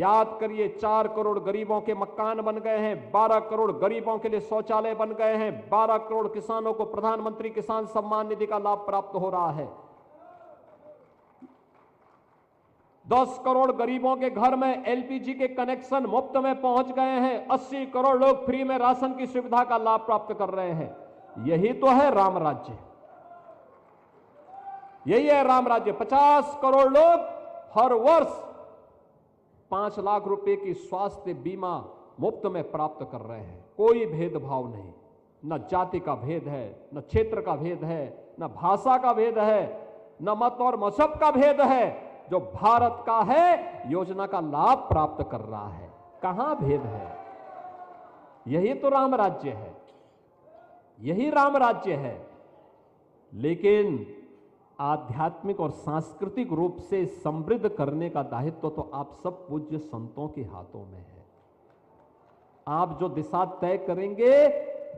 याद करिए, 4 करोड़ गरीबों के मकान बन गए हैं, 12 करोड़ गरीबों के लिए शौचालय बन गए हैं, 12 करोड़ किसानों को प्रधानमंत्री किसान सम्मान निधि का लाभ प्राप्त हो रहा है, 10 करोड़ गरीबों के घर में एलपीजी के कनेक्शन मुफ्त में पहुंच गए हैं, 80 करोड़ लोग फ्री में राशन की सुविधा का लाभ प्राप्त कर रहे हैं। यही तो है राम राज्य, यही है राम राज्य। 50 करोड़ लोग हर वर्ष 5 लाख रुपए की स्वास्थ्य बीमा मुफ्त में प्राप्त कर रहे हैं। कोई भेदभाव नहीं, न जाति का भेद है, न क्षेत्र का भेद है, न भाषा का भेद है, न मत और मजहब का भेद है। जो भारत का है योजना का लाभ प्राप्त कर रहा है, कहां भेद है? यही तो राम राज्य है, यही राम राज्य है। लेकिन आध्यात्मिक और सांस्कृतिक रूप से समृद्ध करने का दायित्व तो आप सब पूज्य संतों के हाथों में है। आप जो दिशा तय करेंगे,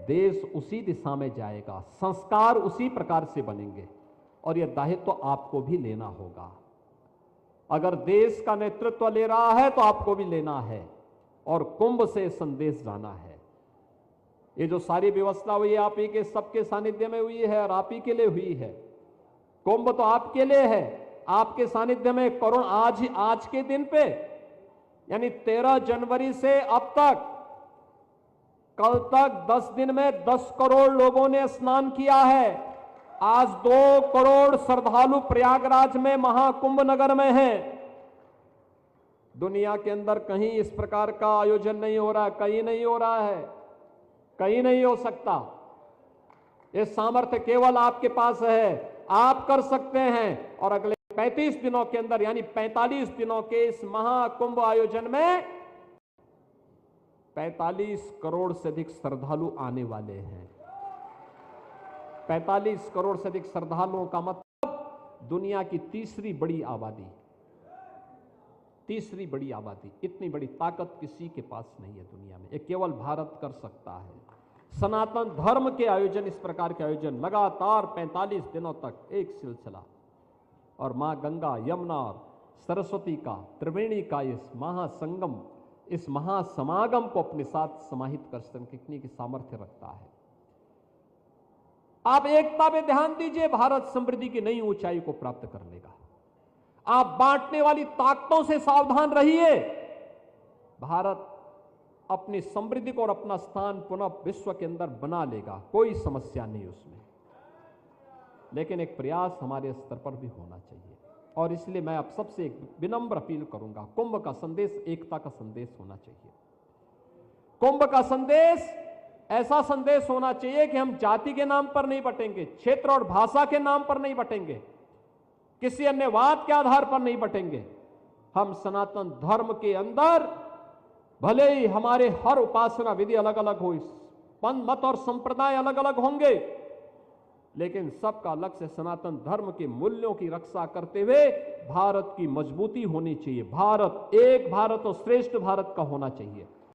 देश उसी दिशा में जाएगा, संस्कार उसी प्रकार से बनेंगे, और यह दायित्व तो आपको भी लेना होगा। अगर देश का नेतृत्व ले रहा है तो आपको भी लेना है, और कुंभ से संदेश जाना है। ये जो सारी व्यवस्था हुई है आप ही के सबके सानिध्य में हुई है और आप ही के लिए हुई है। कुंभ तो आपके लिए है, आपके सानिध्य में करोड़ आज के दिन पे यानी 13 जनवरी से अब तक, कल तक 10 दिन में 10 करोड़ लोगों ने स्नान किया है। आज 2 करोड़ श्रद्धालु प्रयागराज में महाकुंभ नगर में हैं। दुनिया के अंदर कहीं इस प्रकार का आयोजन नहीं हो रहा, कहीं नहीं हो रहा है, कहीं नहीं हो सकता। ये सामर्थ्य केवल आपके पास है, आप कर सकते हैं। और अगले 35 दिनों के अंदर यानी 45 दिनों के इस महाकुंभ आयोजन में 45 करोड़ से अधिक श्रद्धालु आने वाले हैं। 45 करोड़ से अधिक श्रद्धालुओं का मतलब दुनिया की तीसरी बड़ी आबादी, तीसरी बड़ी आबादी। इतनी बड़ी ताकत किसी के पास नहीं है दुनिया में, ये केवल भारत कर सकता है। सनातन धर्म के आयोजन, इस प्रकार के आयोजन लगातार 45 दिनों तक एक सिलसिला, और मां गंगा, यमुना और सरस्वती का, त्रिवेणी का इस महासंगम, इस महासमागम को अपने साथ समाहित कर सकने की सामर्थ्य रखता है। आप एकता पे ध्यान दीजिए, भारत समृद्धि की नई ऊंचाई को प्राप्त कर लेगा। आप बांटने वाली ताकतों से सावधान रहिए। भारत अपनी समृद्धि को और अपना स्थान पुनः विश्व के अंदर बना लेगा, कोई समस्या नहीं उसमें। लेकिन एक प्रयास हमारे स्तर पर भी होना चाहिए, और इसलिए मैं आप सबसे एक विनम्र अपील करूंगा, कुंभ का संदेश एकता का संदेश होना चाहिए। कुंभ का संदेश ऐसा संदेश होना चाहिए कि हम जाति के नाम पर नहीं बटेंगे, क्षेत्र और भाषा के नाम पर नहीं बटेंगे, किसी अन्य वाद के आधार पर नहीं बटेंगे। हम सनातन धर्म के अंदर भले ही हमारे हर उपासना विधि अलग अलग हो, पंथ मत और संप्रदाय अलग अलग होंगे, लेकिन सबका लक्ष्य सनातन धर्म के मूल्यों की रक्षा करते हुए भारत की मजबूती होनी चाहिए। भारत एक भारत और श्रेष्ठ भारत का होना चाहिए।